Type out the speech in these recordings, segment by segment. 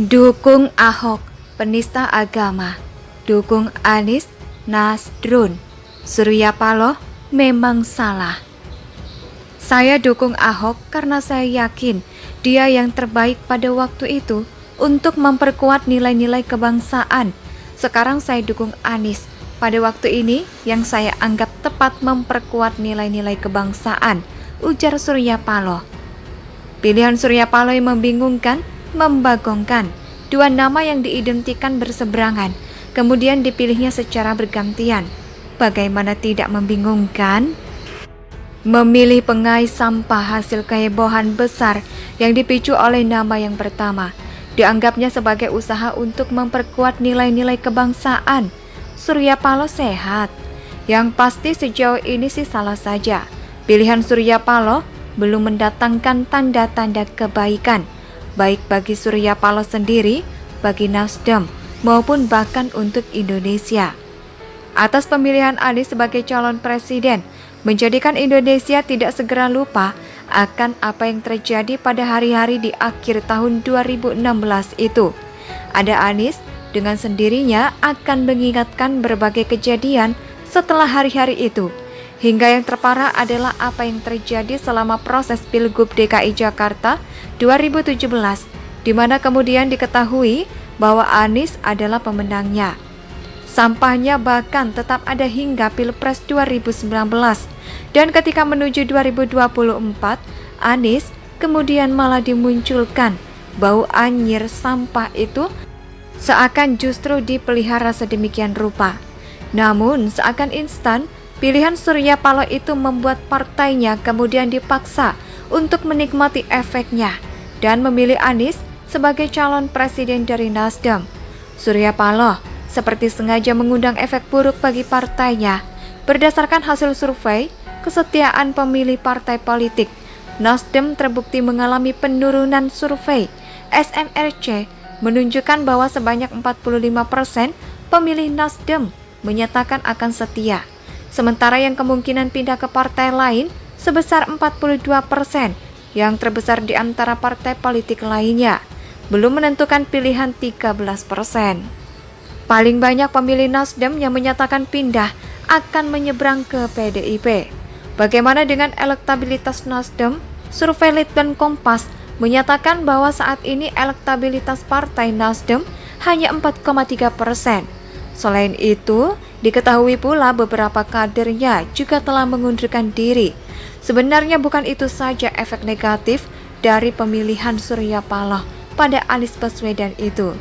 Dukung Ahok, penista agama. Dukung Anies, Nasdrun. Surya Paloh memang salah. Saya dukung Ahok karena saya yakin dia yang terbaik pada waktu itu untuk memperkuat nilai-nilai kebangsaan. Sekarang saya dukung Anies pada waktu ini yang saya anggap tepat memperkuat nilai-nilai kebangsaan, ujar Surya Paloh. Pilihan Surya Paloh yang membingungkan, membagongkan. Dua nama yang diidentikan berseberangan, kemudian dipilihnya secara bergantian. Bagaimana tidak membingungkan? Memilih pengais sampah hasil kehebohan besar yang dipicu oleh nama yang pertama. Dianggapnya sebagai usaha untuk memperkuat nilai-nilai kebangsaan. Surya Paloh sehat. Yang pasti sejauh ini sih salah saja. Pilihan Surya Paloh belum mendatangkan tanda-tanda kebaikan, baik bagi Surya Paloh sendiri, bagi Nasdem, maupun bahkan untuk Indonesia. Atas pemilihan Anies sebagai calon presiden, menjadikan Indonesia tidak segera lupa akan apa yang terjadi pada hari-hari di akhir tahun 2016 itu. Ada Anies dengan sendirinya akan mengingatkan berbagai kejadian setelah hari-hari itu. Hingga yang terparah adalah apa yang terjadi selama proses Pilgub DKI Jakarta 2017, di mana kemudian diketahui bahwa Anies adalah pemenangnya. Sampahnya bahkan tetap ada hingga Pilpres 2019. Dan ketika menuju 2024, Anies kemudian malah dimunculkan bau anyir sampah itu seakan justru dipelihara sedemikian rupa. Namun seakan instan, pilihan Surya Paloh itu membuat partainya kemudian dipaksa untuk menikmati efeknya dan memilih Anies sebagai calon presiden dari Nasdem. Surya Paloh seperti sengaja mengundang efek buruk bagi partainya. Berdasarkan hasil survei, kesetiaan pemilih partai politik, Nasdem terbukti mengalami penurunan survei. SMRC menunjukkan bahwa sebanyak 45% pemilih Nasdem menyatakan akan setia. Sementara yang kemungkinan pindah ke partai lain sebesar 42%, yang terbesar di antara partai politik lainnya. Belum menentukan pilihan 13%. Paling banyak pemilih Nasdem yang menyatakan pindah akan menyeberang ke PDIP. Bagaimana dengan elektabilitas Nasdem? Survei Litbang Kompas menyatakan bahwa saat ini elektabilitas partai Nasdem hanya 4,3%. Selain itu, diketahui pula beberapa kadernya juga telah mengundurkan diri. Sebenarnya bukan itu saja efek negatif dari pemilihan Surya Paloh pada Anies Baswedan itu.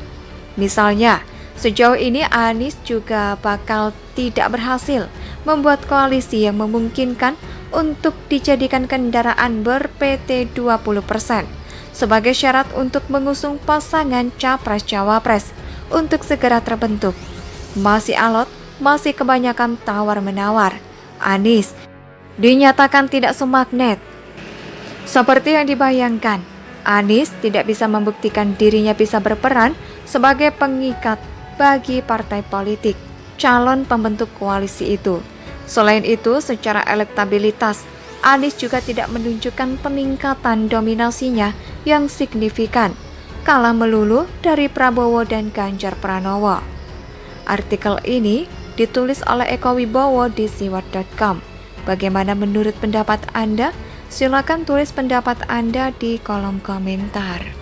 Misalnya, sejauh ini Anies juga bakal tidak berhasil membuat koalisi yang memungkinkan untuk dijadikan kendaraan ber-PT 20% sebagai syarat untuk mengusung pasangan Capres-Cawapres untuk segera terbentuk. Masih alot, masih kebanyakan tawar-menawar. Anies dinyatakan tidak semagnet seperti yang dibayangkan. Anies tidak bisa membuktikan dirinya bisa berperan sebagai pengikat bagi partai politik calon pembentuk koalisi itu. Selain itu, secara elektabilitas, Anies juga tidak menunjukkan peningkatan dominasinya yang signifikan, kalah melulu dari Prabowo dan Ganjar Pranowo. Artikel ini ditulis oleh Eko Wibowo di siwat.com. Bagaimana menurut pendapat Anda? Silakan tulis pendapat Anda di kolom komentar.